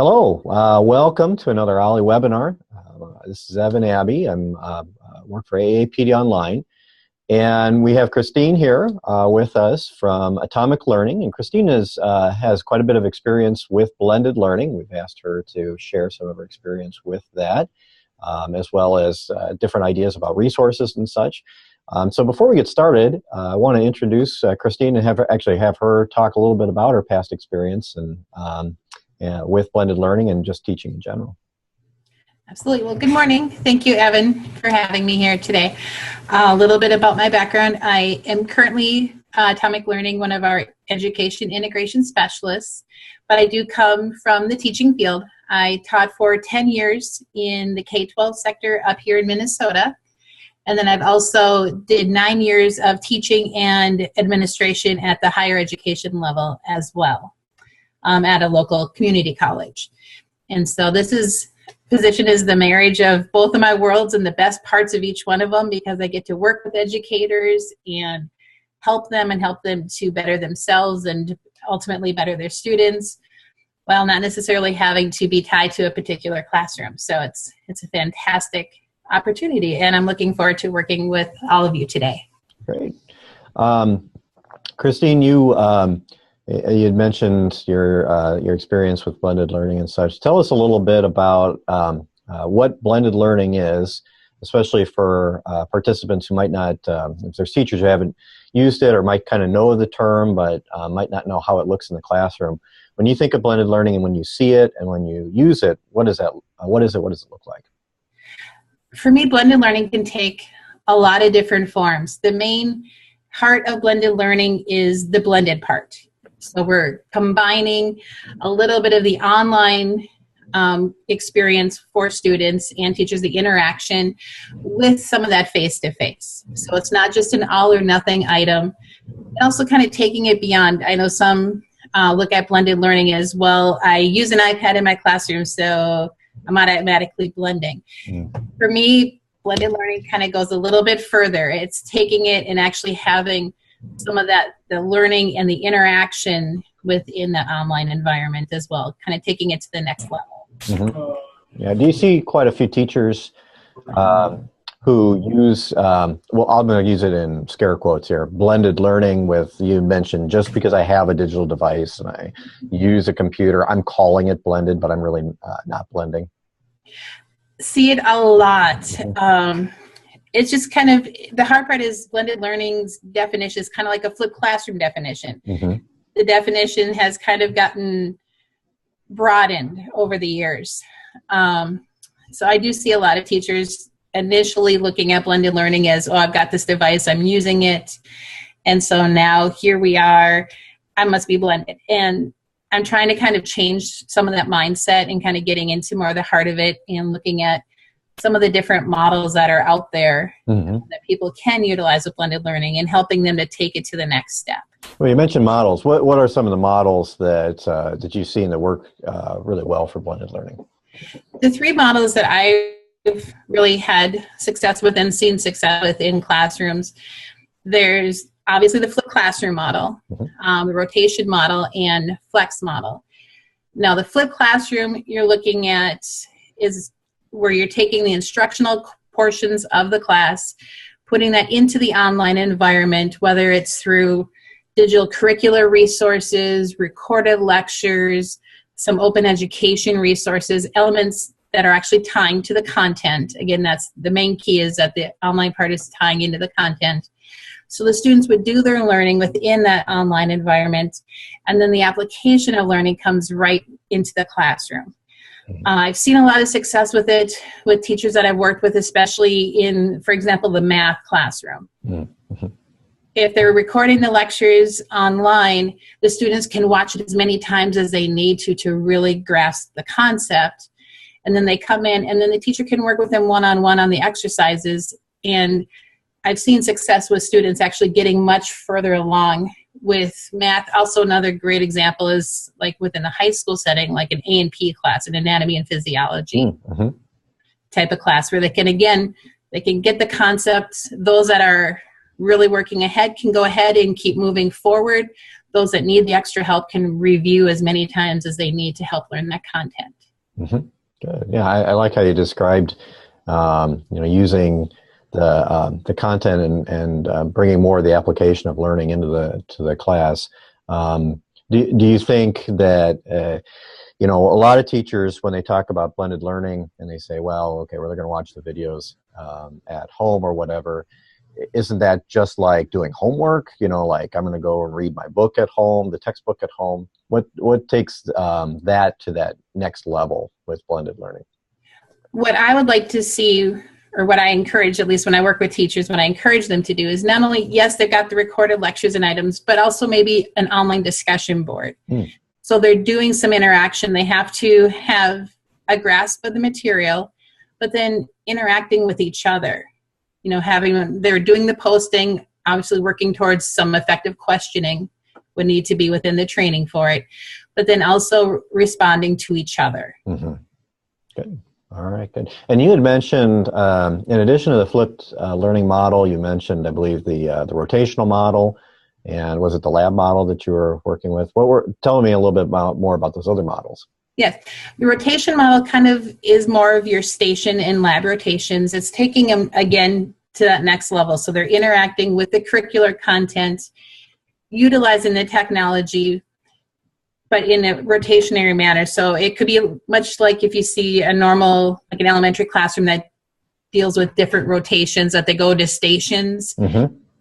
Hello, welcome to another OLLIE webinar. This is Evan Abbey. I'm work for AAPD Online, and we have Christine here with us from Atomic Learning. And Christine has quite a bit of experience with blended learning. We've asked her to share some of her experience with that, as well as different ideas about resources and such. So before we get started, I want to introduce Christine and have her talk a little bit about her past experience and with blended learning and just teaching in general. Absolutely. Well, good morning. Thank you, Evan, for having me here today. A little bit about my background. I am currently Atomic Learning, one of our education integration specialists, but I do come from the teaching field. I taught for 10 years in the K-12 sector up here in Minnesota, and then I've also did 9 years of teaching and administration at the higher education level as well. At a local community college. And so this position is the marriage of both of my worlds and the best parts of each one of them, because I get to work with educators and help them to better themselves and ultimately better their students, while not necessarily having to be tied to a particular classroom. So it's a fantastic opportunity, and I'm looking forward to working with all of you today. Great. Christine, you had mentioned your experience with blended learning and such. Tell us a little bit about what blended learning is, especially for participants who might not, if there's teachers who haven't used it or might kind of know the term but might not know how it looks in the classroom. When you think of blended learning and when you see it and when you use it, what is that? What does it look like? For me, blended learning can take a lot of different forms. The main heart of blended learning is the blended part. So we're combining a little bit of the online experience for students and teachers, the interaction, with some of that face-to-face. So it's not just an all or nothing item. And also kind of taking it beyond. I know some look at blended learning as, well, I use an iPad in my classroom, so I'm automatically blending. For me, blended learning kind of goes a little bit further. It's taking it and actually having some of that, the learning and the interaction within the online environment as well, kind of taking it to the next level. Mm-hmm. Yeah, do you see quite a few teachers who use, well, I'm going to use it in scare quotes here, blended learning with, you mentioned, just because I have a digital device and I use a computer, I'm calling it blended, but I'm really not blending? See it a lot. It's just kind of, the hard part is blended learning's definition is kind of like a flipped classroom definition. The definition has kind of gotten broadened over the years. So I do see a lot of teachers initially looking at blended learning as, oh, I've got this device, I'm using it, and so now here we are, I must be blended. And I'm trying to kind of change some of that mindset and kind of getting into more of the heart of it and looking at some of the different models that are out there that people can utilize with blended learning and helping them to take it to the next step. Well, you mentioned models. What are some of the models that you've seen that work really well for blended learning? The three models that I've really had success with and seen success with in classrooms, there's obviously the flipped classroom model, the rotation model, and flex model. Now, the flipped classroom you're looking at is where you're taking the instructional portions of the class, putting that into the online environment, whether it's through digital curricular resources, recorded lectures, some open education resources, elements that are actually tying to the content. Again, that's the main key, is that the online part is tying into the content. So the students would do their learning within that online environment, and then the application of learning comes right into the classroom. I've seen a lot of success with it with teachers that I've worked with, especially in, for example, the math classroom. If they're recording the lectures online, the students can watch it as many times as they need to really grasp the concept. And then they come in, and then the teacher can work with them one-on-one on the exercises. And I've seen success with students actually getting much further along with math. Also, another great example is like within the high school setting, like an A&P class, an anatomy and physiology type of class, where they can get the concepts. Those that are really working ahead can go ahead and keep moving forward. those that need the extra help can review as many times as they need to help learn that content. Mm-hmm. Good. Yeah, I like how you described, using the content and bringing more of the application of learning into the class. Do you think that a lot of teachers, when they talk about blended learning and they say, well, okay, well, they're going to watch the videos at home or whatever, isn't that just like doing homework? Like I'm going to go and read my book at home, the textbook at home. What takes that to that next level with blended learning? What I would like to see, or what I encourage, at least when I work with teachers, what I encourage them to do is not only, yes, they've got the recorded lectures and items, but also maybe an online discussion board. So they're doing some interaction. They have to have a grasp of the material, but then interacting with each other. They're doing the posting, obviously working towards some effective questioning would need to be within the training for it, but then also responding to each other. Mm-hmm. Good. All right, good. And you had mentioned, in addition to the flipped learning model, you mentioned, I believe, the rotational model, and was it the lab model that you were working with? Tell me a little bit more about those other models. Yes, the rotation model kind of is more of your station and lab rotations. It's taking them, again, to that next level. So they're interacting with the curricular content, utilizing the technology, but in a rotationary manner. So it could be much like if you see a normal, like an elementary classroom that deals with different rotations, that they go to stations,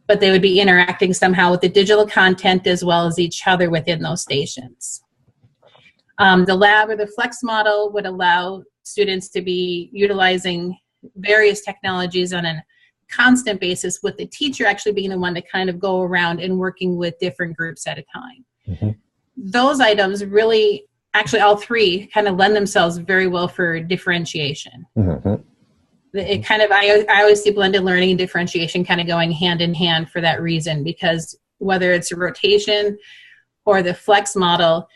but they would be interacting somehow with the digital content as well as each other within those stations. The lab or the flex model would allow students to be utilizing various technologies on a constant basis, with the teacher actually being the one to kind of go around and working with different groups at a time. Those items really, actually all three, kind of lend themselves very well for differentiation. It kind of, I always see blended learning and differentiation kind of going hand in hand for that reason, because whether it's a rotation or the flex model,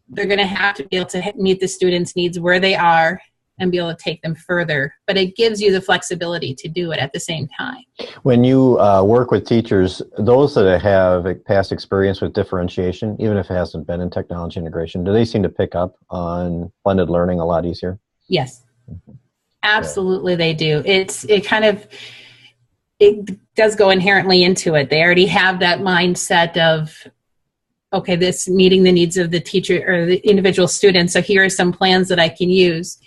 they're going to have to be able to meet the students' needs where they are and be able to take them further. But it gives you the flexibility to do it at the same time. When you work with teachers, those that have past experience with differentiation, even if it hasn't been in technology integration, do they seem to pick up on blended learning a lot easier? Yes, absolutely they do. It does go inherently into it. They already have that mindset of, okay, this meeting the needs of the teacher or the individual student, so here are some plans that I can use.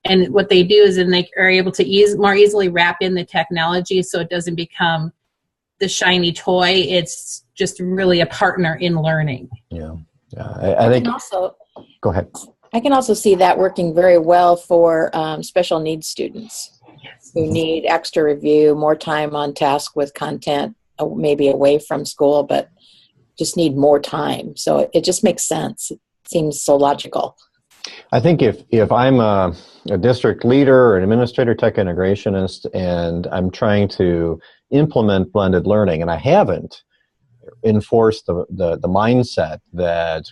And what they do is then they are able to more easily wrap in the technology so it doesn't become the shiny toy. It's just really a partner in learning. Yeah. I think also, go ahead. I can also see that working very well for special needs students who need extra review, more time on task with content, maybe away from school, but just need more time. So it just makes sense. It seems so logical. I think if I'm a district leader or an administrator tech integrationist and I'm trying to implement blended learning and I haven't enforced the mindset that,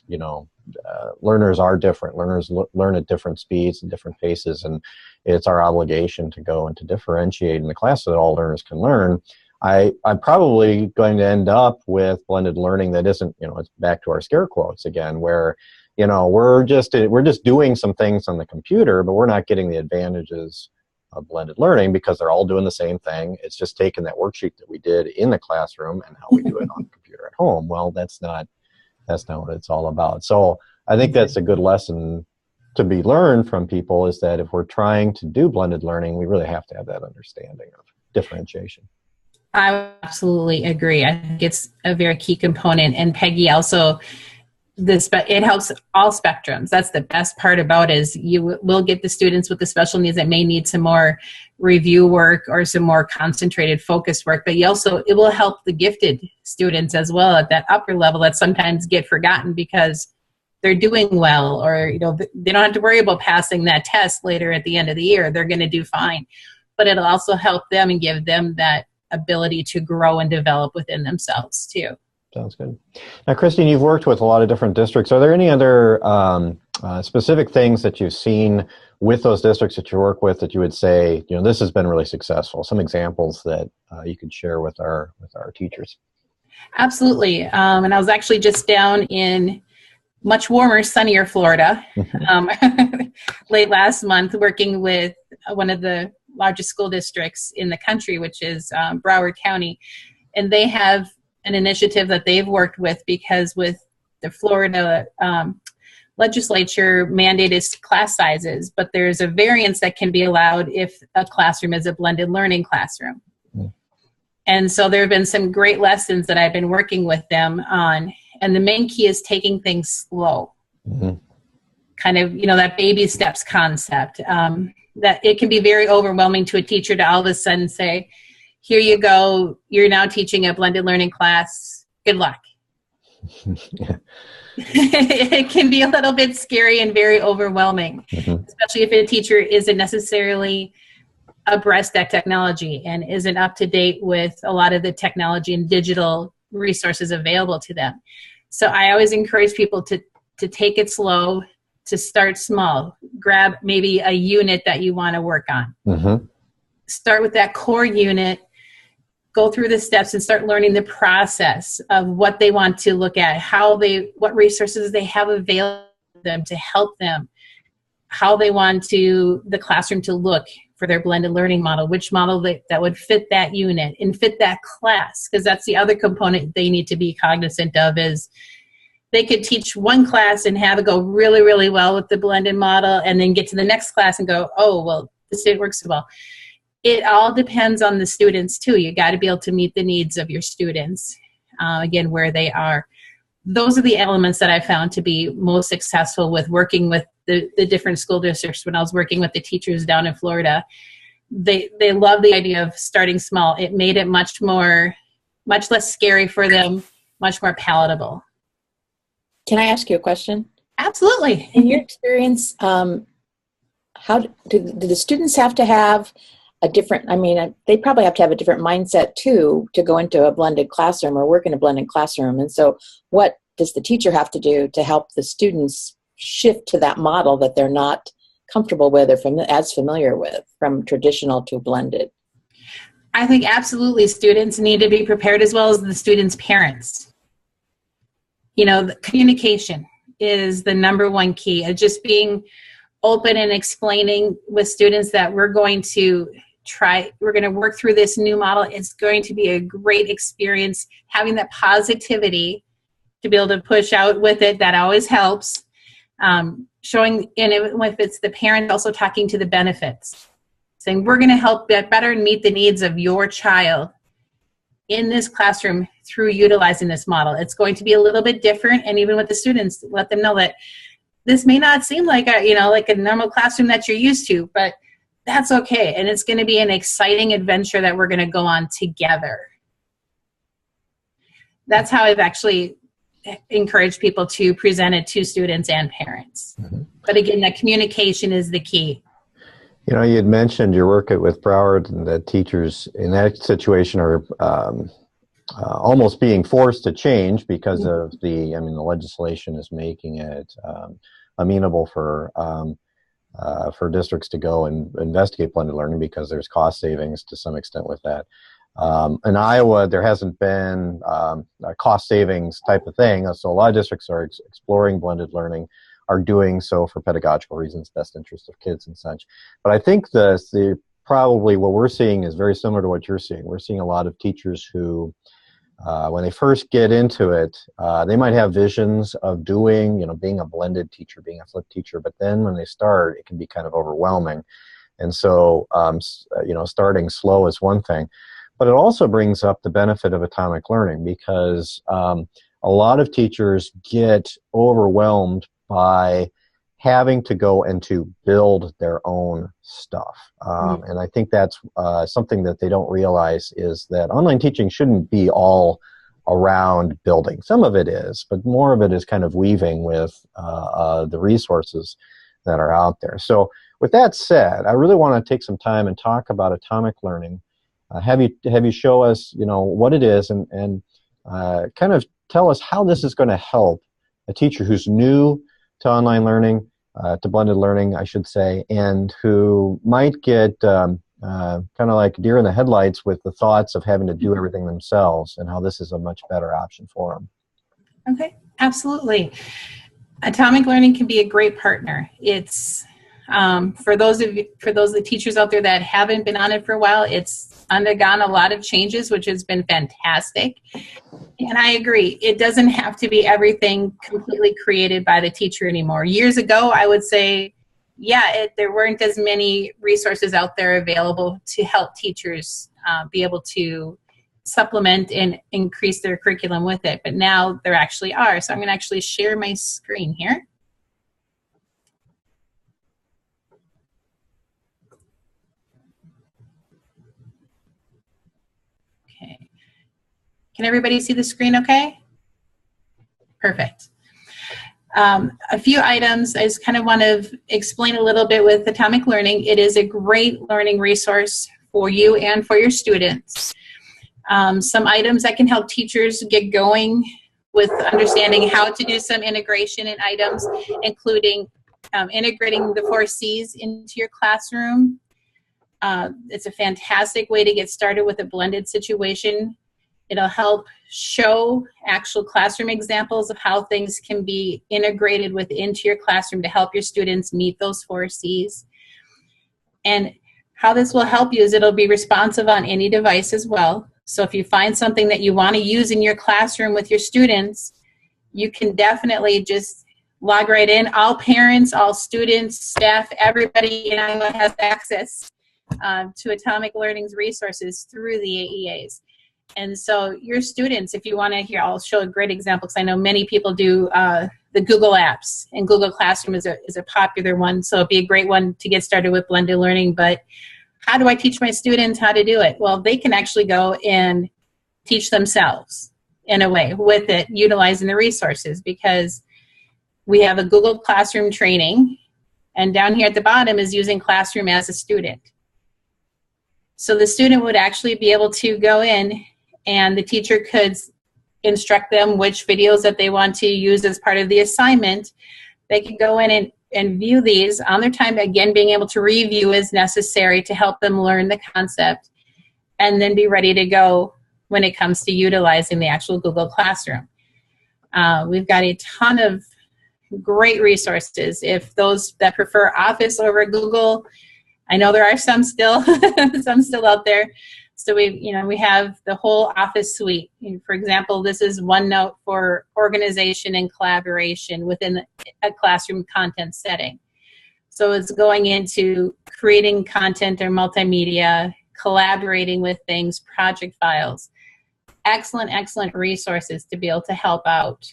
learners are different, learners learn at different speeds and different paces, and it's our obligation to go and to differentiate in the class so that all learners can learn, I'm probably going to end up with blended learning that isn't, it's back to our scare quotes again, where we're just doing some things on the computer, but we're not getting the advantages of blended learning because they're all doing the same thing. It's just taking that worksheet that we did in the classroom and how we do it on the computer at home. Well, that's not what it's all about. So I think that's a good lesson to be learned from people, is that if we're trying to do blended learning, we really have to have that understanding of differentiation. I absolutely agree. I think it's a very key component. And Peggy also, it helps all spectrums. That's the best part about it, is you will get the students with the special needs that may need some more review work or some more concentrated focus work, but it will help the gifted students as well at that upper level that sometimes get forgotten because they're doing well, or they don't have to worry about passing that test later at the end of the year. They're going to do fine. But it'll also help them and give them that ability to grow and develop within themselves too. Sounds good. Now, Christine, you've worked with a lot of different districts. Are there any other specific things that you've seen with those districts that you work with that you would say, this has been really successful? Some examples that you could share with our teachers. Absolutely. And I was actually just down in much warmer, sunnier Florida late last month, working with one of the largest school districts in the country, which is Broward County. And they have an initiative that they've worked with, because with the Florida legislature mandated class sizes, but there's a variance that can be allowed if a classroom is a blended learning classroom. And so there have been some great lessons that I've been working with them on. And the main key is taking things slow. Kind of, that baby steps concept. That it can be very overwhelming to a teacher to all of a sudden say, here you go, you're now teaching a blended learning class. Good luck. It can be a little bit scary and very overwhelming, especially if a teacher isn't necessarily abreast at technology and isn't up to date with a lot of the technology and digital resources available to them. So I always encourage people to take it slow, to start small. Grab maybe a unit that you want to work on. Start with that core unit, go through the steps and start learning the process of what they want to look at, what resources they have available to them to help them, how they want the classroom to look for their blended learning model, which model that would fit that unit and fit that class, because that's the other component they need to be cognizant of. Is they could teach one class and have it go really, really well with the blended model, and then get to the next class and go, oh, well, this didn't work so well. It all depends on the students too. You got to be able to meet the needs of your students, again, where they are. Those are the elements that I found to be most successful with working with the different school districts. When I was working with the teachers down in Florida, they love the idea of starting small. It made it much less scary for them, much more palatable. Can I ask you a question? Absolutely. In your experience, how do the students have to have a different, they probably have to have a different mindset too to go into a blended classroom or work in a blended classroom. And so what does the teacher have to do to help the students shift to that model that they're not comfortable with or as familiar with, from traditional to blended? I think absolutely students need to be prepared, as well as the students' parents. The communication is the number one key. Just being open and explaining with students that we're going to work through this new model. It's going to be a great experience. Having that positivity to be able to push out with it, that always helps. Showing, and if it's the parent, also talking to the benefits. Saying, we're going to help better meet the needs of your child in this classroom through utilizing this model. It's going to be a little bit different, and even with the students, let them know that this may not seem like a normal classroom that you're used to, but that's okay. And it's going to be an exciting adventure that we're going to go on together. That's how I've actually encouraged people to present it to students and parents. But again, that communication is the key. You had mentioned your work with Broward, and that teachers in that situation are almost being forced to change because of the legislation is making it amenable for districts to go and investigate blended learning, because there's cost savings to some extent with that. In Iowa, there hasn't been a cost savings type of thing, so a lot of districts are exploring blended learning, are doing so for pedagogical reasons, best interest of kids and such. But I think probably what we're seeing is very similar to what you're seeing. We're seeing a lot of teachers who, when they first get into it, they might have visions of doing, being a blended teacher, being a flipped teacher, but then when they start, it can be kind of overwhelming. And so, starting slow is one thing. But it also brings up the benefit of atomic learning, because a lot of teachers get overwhelmed by having to go and to build their own stuff. And I think that's something that they don't realize, is that online teaching shouldn't be all around building. Some of it is, but more of it is kind of weaving with the resources that are out there. So with that said, I really want to take some time and talk about atomic learning. Have you show us, what it is, and kind of tell us how this is going to help a teacher who's new to online learning, to blended learning, I should say, and who might get kind of like deer in the headlights with the thoughts of having to do everything themselves, and how this is a much better option for them. Okay, absolutely. Atomic Learning can be a great partner. It's for those of the teachers out there that haven't been on it for a while, it's undergone a lot of changes, which has been fantastic. And I agree, it doesn't have to be everything completely created by the teacher anymore. Years ago, I would say, yeah, there weren't as many resources out there available to help teachers be able to supplement and increase their curriculum with it. But now there actually are. So I'm going to actually share my screen here. Okay. Can everybody see the screen okay? Perfect. A few items I just kind of want to explain a little bit with Atomic Learning. It is a great learning resource for you and for your students. Some items that can help teachers get going with understanding how to do some integration in items, including integrating the 4 C's into your classroom. It's a fantastic way to get started with a blended situation. It'll help show actual classroom examples of how things can be integrated into your classroom to help your students meet those 4 C's. And how this will help you is it'll be responsive on any device as well. So if you find something that you want to use in your classroom with your students, you can definitely just log right in. All parents, all students, staff, everybody in Iowa has access to Atomic Learning's resources through the AEAs. And so your students, if you want to, here, I'll show a great example because I know many people do the Google apps, and Google Classroom is a popular one. So it'd be a great one to get started with blended learning. But how do I teach my students how to do it? Well, they can actually go and teach themselves in a way with it, utilizing the resources, because we have a Google Classroom training, and down here at the bottom is using Classroom as a student. So the student would actually be able to go in, and the teacher could instruct them which videos that they want to use as part of the assignment. They can go in and view these on their time, again, being able to review as necessary to help them learn the concept, and then be ready to go when it comes to utilizing the actual Google Classroom. We've got a ton of great resources. If those that prefer Office over Google, I know there are some still, some still out there. So we have the whole Office suite. For example, this is OneNote for organization and collaboration within a classroom content setting. So it's going into creating content or multimedia, collaborating with things, project files. Excellent, excellent resources to be able to help out.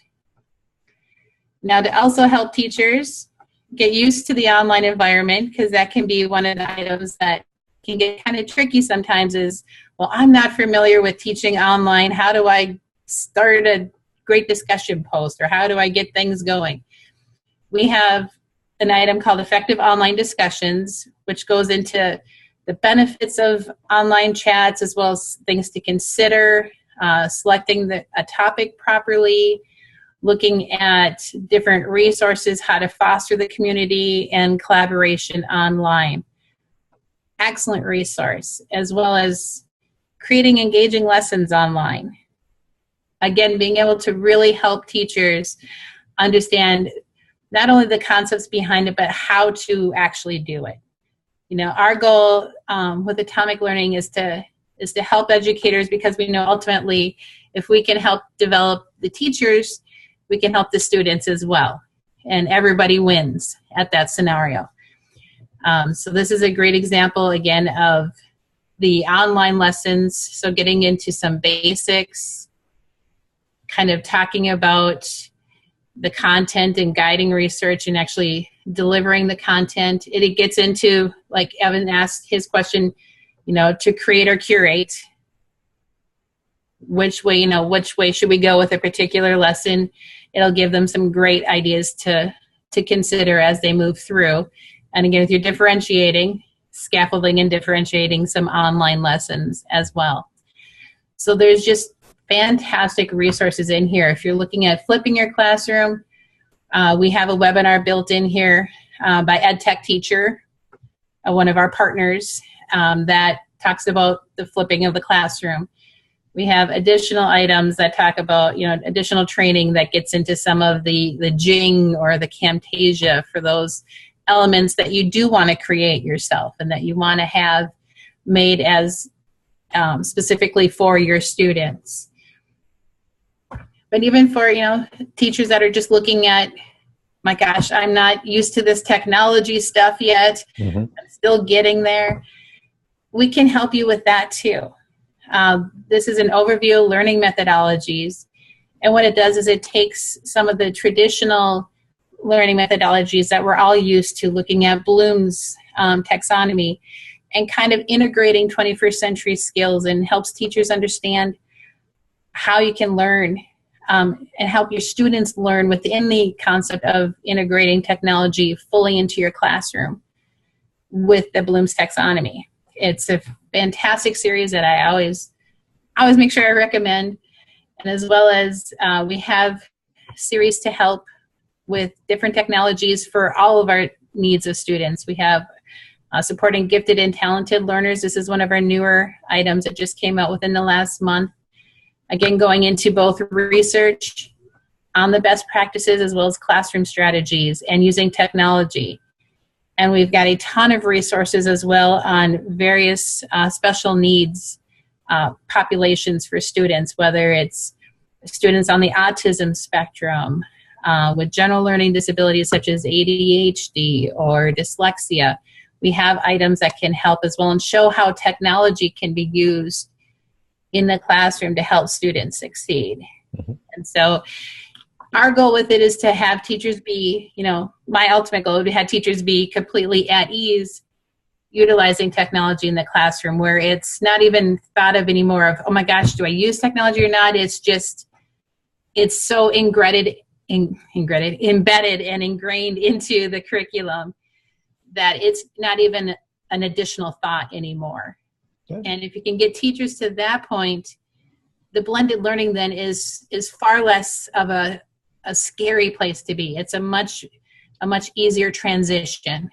Now, to also help teachers get used to the online environment, because that can be one of the items that can get kind of tricky sometimes, is, well, I'm not familiar with teaching online. How do I start a great discussion post, or how do I get things going? We have an item called Effective Online Discussions, which goes into the benefits of online chats, as well as things to consider, selecting a topic properly, looking at different resources, how to foster the community and collaboration online. Excellent resource, as well as creating engaging lessons online. Again, being able to really help teachers understand not only the concepts behind it, but how to actually do it. Our goal with Atomic Learning is to help educators, because we know ultimately if we can help develop the teachers, we can help the students as well. And everybody wins at that scenario. So this is a great example, again, of the online lessons. So getting into some basics, kind of talking about the content and guiding research and actually delivering the content. It gets into, like Evan asked his question, to create or curate. Which way should we go with a particular lesson? It'll give them some great ideas to consider as they move through. And again, if you're differentiating, scaffolding and differentiating some online lessons as well. So there's just fantastic resources in here. If you're looking at flipping your classroom, we have a webinar built in here by EdTech Teacher, one of our partners. that talks about the flipping of the classroom. We have additional items that talk about, additional training that gets into some of the Jing or the Camtasia for those elements that you do want to create yourself and that you want to have made as specifically for your students. But even for, teachers that are just looking at, my gosh, I'm not used to this technology stuff yet. I'm still getting there. We can help you with that too. This is an overview of learning methodologies. And what it does is it takes some of the traditional learning methodologies that we're all used to, looking at Bloom's taxonomy, and kind of integrating 21st century skills, and helps teachers understand how you can learn and help your students learn within the concept of integrating technology fully into your classroom with the Bloom's taxonomy. It's a fantastic series that I always make sure I recommend. And as well as we have series to help with different technologies for all of our needs of students. We have supporting gifted and talented learners. This is one of our newer items that just came out within the last month. Again, going into both research on the best practices as well as classroom strategies and using technology. And we've got a ton of resources as well on various special needs populations for students, whether it's students on the autism spectrum, with general learning disabilities such as ADHD or dyslexia. We have items that can help as well and show how technology can be used in the classroom to help students succeed. And so our goal with it is to have teachers be, my ultimate goal would be to have teachers be completely at ease utilizing technology in the classroom, where it's not even thought of anymore of, oh my gosh, do I use technology or not? It's just, it's so embedded and ingrained into the curriculum that it's not even an additional thought anymore. Okay. And if you can get teachers to that point, the blended learning then is far less of a scary place to be. It's a much easier transition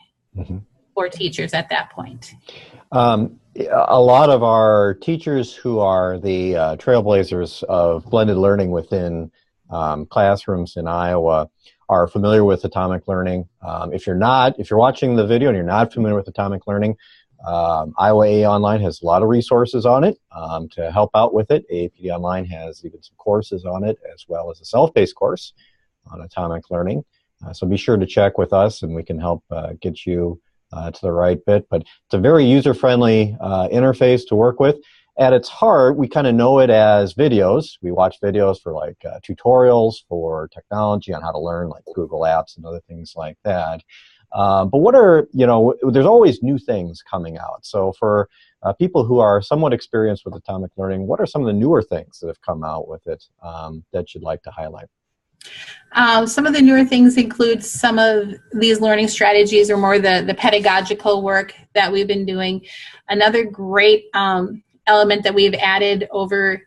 for teachers at that point. A lot of our teachers who are the trailblazers of blended learning within classrooms in Iowa are familiar with atomic learning. If you're watching the video and you're not familiar with atomic learning, Iowa AA Online has a lot of resources on it to help out with it. AAPD Online has even some courses on it, as well as a self-paced course on atomic learning. So be sure to check with us and we can help get you to the right bit. But it's a very user-friendly interface to work with. At its heart, we kind of know it as videos. We watch videos for like tutorials for technology on how to learn, like Google Apps and other things like that. But what are, there's always new things coming out. So for people who are somewhat experienced with atomic learning, what are some of the newer things that have come out with it that you'd like to highlight? Some of the newer things include some of these learning strategies or more the pedagogical work that we've been doing. Another great element that we've added over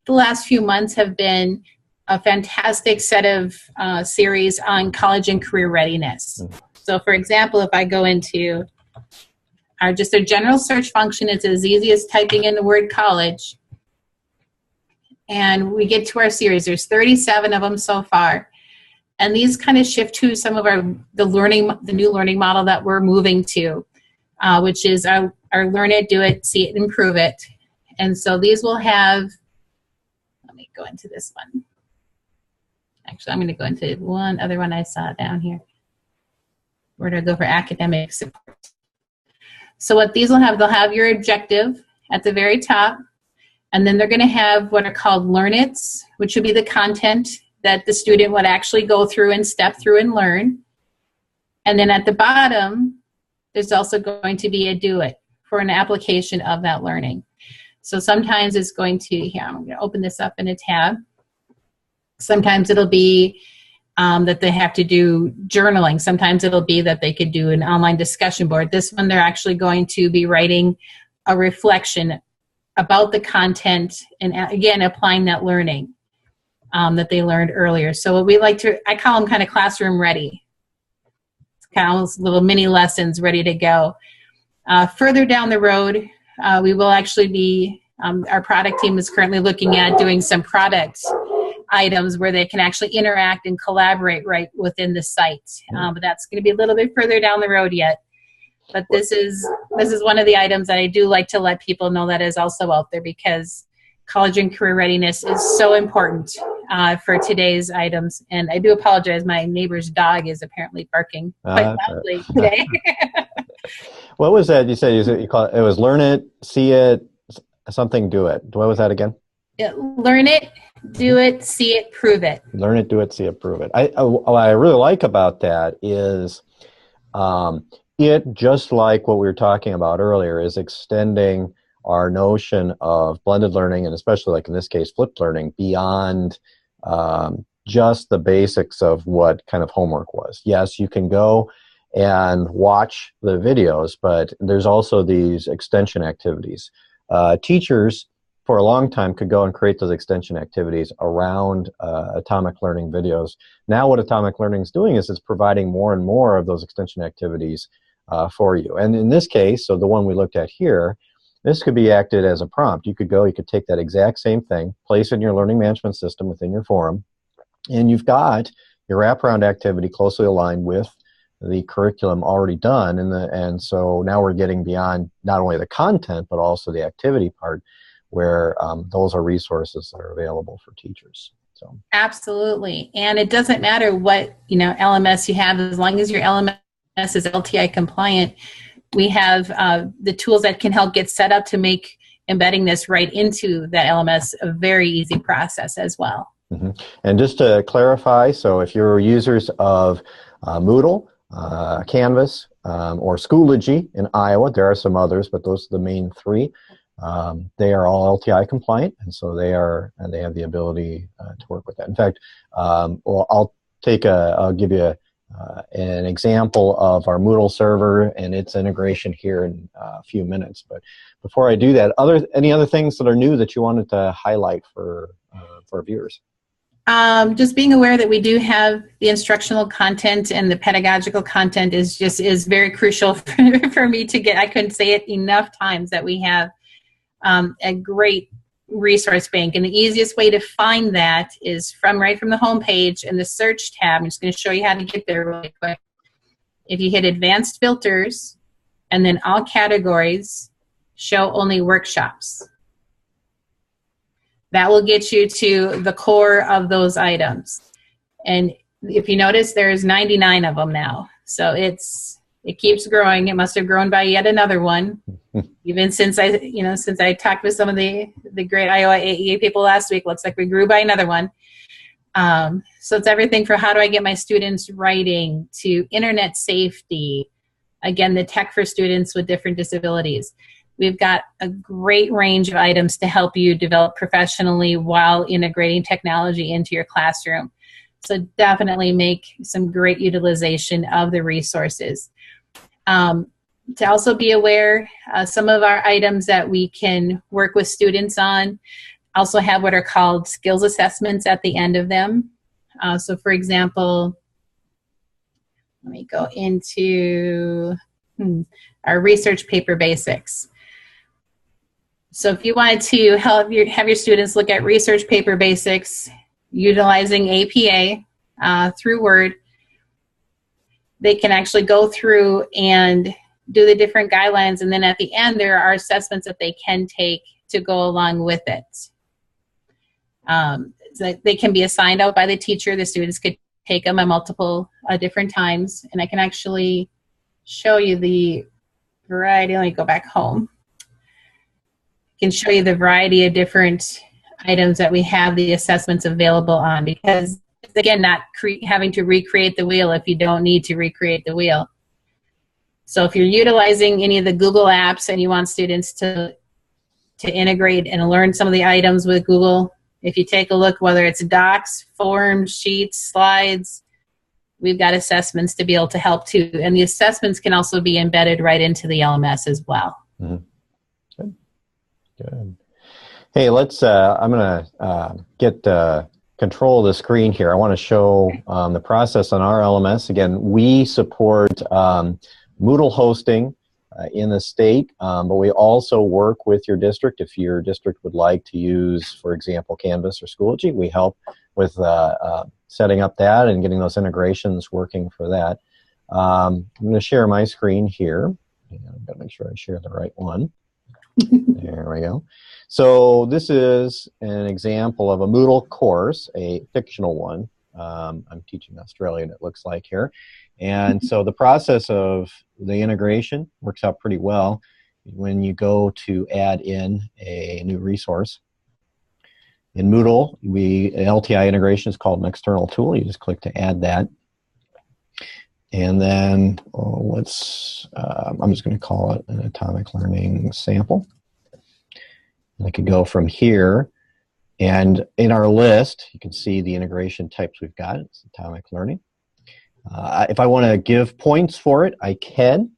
the last few months have been a fantastic set of series on college and career readiness. So for example, if I go into just a general search function, it's as easy as typing in the word college. And we get to our series. There's 37 of them so far. And these kind of shift to some of the new learning model that we're moving to, which is our learn it, do it, see it, improve it. And so these will have, let me go into this one. Actually, I'm going to go into one other one I saw down here. Where do I go for academic support? So what these will have, they'll have your objective at the very top. And then they're going to have what are called learn-its, which would be the content that the student would actually go through and step through and learn. And then at the bottom, there's also going to be a do it for an application of that learning. So sometimes it's going to, here, I'm going to open this up in a tab. Sometimes it'll be that they have to do journaling. Sometimes it'll be that they could do an online discussion board. This one, they're actually going to be writing a reflection about the content and, again, applying that learning that they learned earlier. So what we like to, I call them kind of classroom ready. It's kind of little mini lessons ready to go. Further down the road, we will actually be, our product team is currently looking at doing some product items where they can actually interact and collaborate right within the site. But that's going to be a little bit further down the road yet. But this is one of the items that I do like to let people know that is also out there, because college and career readiness is so important for today's items. And I do apologize, my neighbor's dog is apparently barking quite loudly today. What was that? You said you call it was learn it, see it, something, do it. What was that again? Learn it, do it, see it, prove it. Learn it, do it, see it, prove it. What I really like about that is it, just like what we were talking about earlier, is extending our notion of blended learning, and especially like in this case, flipped learning, beyond just the basics of what kind of homework was. Yes, you can go and watch the videos, but there's also these extension activities. Teachers for a long time could go and create those extension activities around Atomic Learning videos. Now what Atomic Learning is doing is it's providing more and more of those extension activities for you. And in this case, so the one we looked at here, this could be acted as a prompt. You could go, you could take that exact same thing, place it in your learning management system within your forum, and you've got your wraparound activity closely aligned with the curriculum already done. And so now we're getting beyond not only the content, but also the activity part, where those are resources that are available for teachers. So absolutely. And it doesn't matter what LMS you have, as long as your LMS is LTI compliant. We have the tools that can help get set up to make embedding this right into that LMS a very easy process as well. Mm-hmm. And just to clarify, so if you're users of Moodle, Canvas, or Schoology in Iowa, there are some others, but those are the main three. They are all LTI compliant, and so they have the ability to work with that. In fact, I'll give you an example of our Moodle server and its integration here in a few minutes. But before I do that, any other things that are new that you wanted to highlight for viewers? Just being aware that we do have the instructional content, and the pedagogical content is very crucial for me to get. I couldn't say it enough times that we have a great resource bank, and the easiest way to find that is right from the home page in the search tab. I'm just going to show you how to get there really quick. If you hit advanced filters and then all categories, show only workshops, that will get you to the core of those items. And if you notice, there's 99 of them now, so it keeps growing. It must have grown by yet another one. Even since I talked with some of the great Iowa AEA people last week, looks like we grew by another one. So it's everything from how do I get my students writing to internet safety. Again, the tech for students with different disabilities. We've got a great range of items to help you develop professionally while integrating technology into your classroom. So definitely make some great utilization of the resources. To also be aware, some of our items that we can work with students on also have what are called skills assessments at the end of them. So for example, let me go into our research paper basics. So if you wanted to have your students look at research paper basics utilizing APA through Word, they can actually go through and do the different guidelines, and then at the end there are assessments that they can take to go along with it. So they can be assigned out by the teacher. The students could take them at multiple different times, and I can actually show you the variety. Let me go back home. I can show you the variety of different items that we have the assessments available on, because again, not having to recreate the wheel if you don't need to recreate the wheel. So if you're utilizing any of the Google apps and you want students to integrate and learn some of the items with Google, if you take a look, whether it's docs, forms, sheets, slides, we've got assessments to be able to help too. And the assessments can also be embedded right into the LMS as well. Mm-hmm. Good. Hey, I'm going to get control of the screen here. I want to show the process on our LMS. Again, we support Moodle hosting in the state, but we also work with your district. If your district would like to use, for example, Canvas or Schoology, we help with setting up that and getting those integrations working for that. I'm going to share my screen here. I've got to make sure I share the right one. There we go. So this is an example of a Moodle course, a fictional one. I'm teaching Australian, it looks like here. And so the process of the integration works out pretty well when you go to add in a new resource. In Moodle, LTI integration is called an external tool. You just click to add that. And then I'm just going to call it an atomic learning sample. And I could go from here, and in our list, you can see the integration types we've got. It's atomic learning. If I want to give points for it, I can.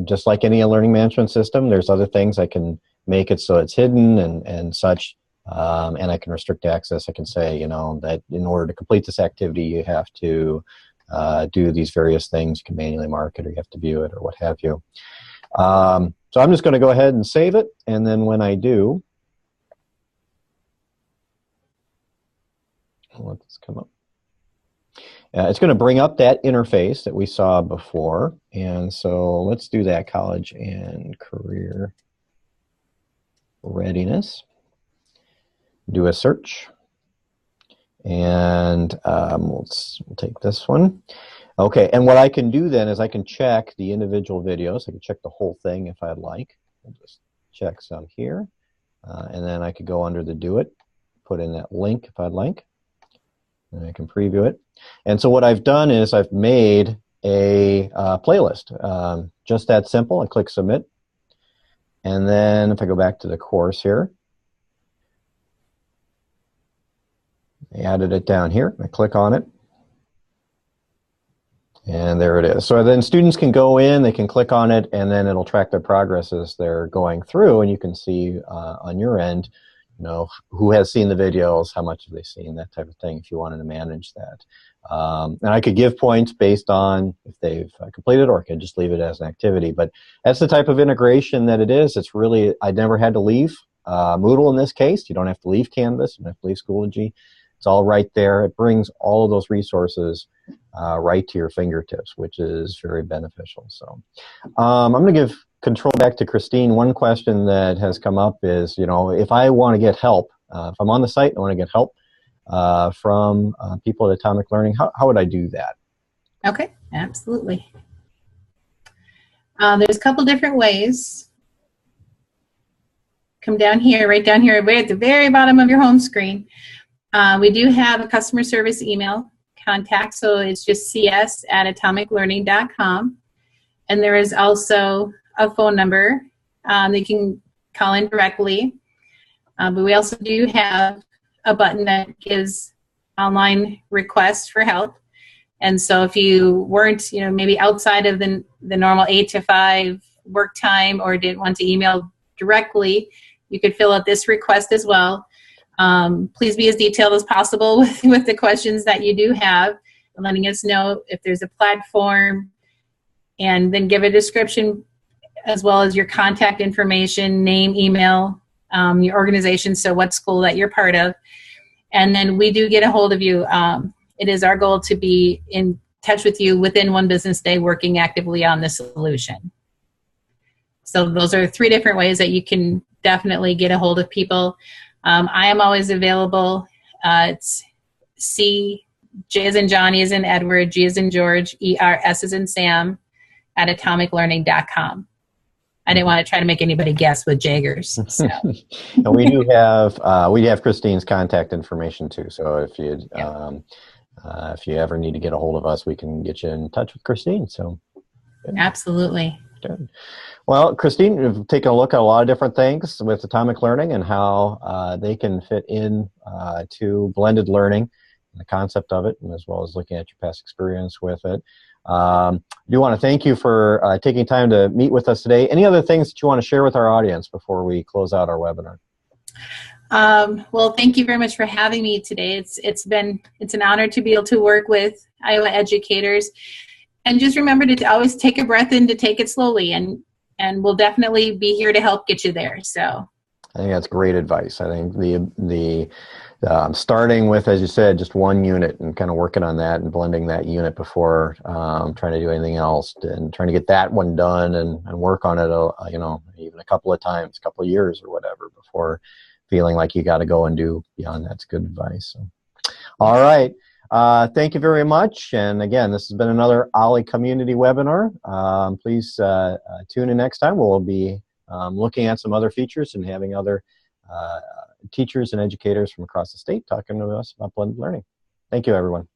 Just like any learning management system, there's other things I can make it so it's hidden and such. And I can restrict access. I can say, you know, that in order to complete this activity, you have to do these various things. You can manually mark it, or you have to view it, or what have you. So I'm just going to go ahead and save it, and then when I do, I'll let this come up. It's going to bring up that interface that we saw before, and so let's do that, college and career readiness. Do a search, and we'll take this one. Okay, and what I can do then is I can check the individual videos. I can check the whole thing if I'd like. I'll just check some here, and then I could go under the do it, put in that link if I'd like, and I can preview it. And so what I've done is I've made a playlist, just that simple. I click submit, and then if I go back to the course here, I added it down here. I click on it, and there it is. So then students can go in, they can click on it, and then it'll track their progress as they're going through, and you can see on your end, you know, who has seen the videos, how much have they seen, that type of thing, if you wanted to manage that. And I could give points based on if they've completed, or I could just leave it as an activity. But that's the type of integration that it is. It's really, I never had to leave Moodle in this case. You don't have to leave Canvas, you don't have to leave Schoology. It's all right there. It brings all of those resources right to your fingertips, which is very beneficial. So I'm going to give control back to Christine. One question that has come up is, you know, if I want to get help, if I'm on the site and I want to get help from people at Atomic Learning, how would I do that? Okay, absolutely. There's a couple different ways. Come down here, right down here, right at the very bottom of your home screen. We do have a customer service email contact, so it's just cs@atomiclearning.com. And there is also a phone number that you can call in directly. But we also do have a button that gives online requests for help. And so if you weren't, you know, maybe outside of the normal 8 to 5 work time, or didn't want to email directly, you could fill out this request as well. Please be as detailed as possible with the questions that you do have, and letting us know if there's a platform, and then give a description as well as your contact information, name, email, your organization, so what school that you're part of. And then we do get a hold of you. It is our goal to be in touch with you within 1 business day, working actively on the solution. So those are 3 different ways that you can definitely get a hold of people. I am always available. It's C, J as in Johnny as in Edward, G as in George, ER, S as in Sam, @atomiclearning.com. I didn't want to try to make anybody guess with Jegers. So. And we do have Christine's contact information too. So if you ever need to get a hold of us, we can get you in touch with Christine. So good. Absolutely. Good. Well, Christine, we've taken a look at a lot of different things with Atomic Learning and how they can fit in to blended learning and the concept of it, and as well as looking at your past experience with it. I do want to thank you for taking time to meet with us today. Any other things that you want to share with our audience before we close out our webinar? Well, thank you very much for having me today. It's an honor to be able to work with Iowa educators. And just remember to always take a breath in, to take it slowly, and we'll definitely be here to help get you there. So I think that's great advice. I think the starting with, as you said, just one unit and kind of working on that and blending that unit before trying to do anything else, and trying to get that one done and work on it, you know, even a couple of times, a couple of years or whatever, before feeling like you got to go and do beyond. That's good advice. So, all right. Thank you very much. And again, this has been another OLLIE Community Webinar. Please tune in next time. We'll be looking at some other features and having other teachers and educators from across the state talking to us about blended learning. Thank you, everyone.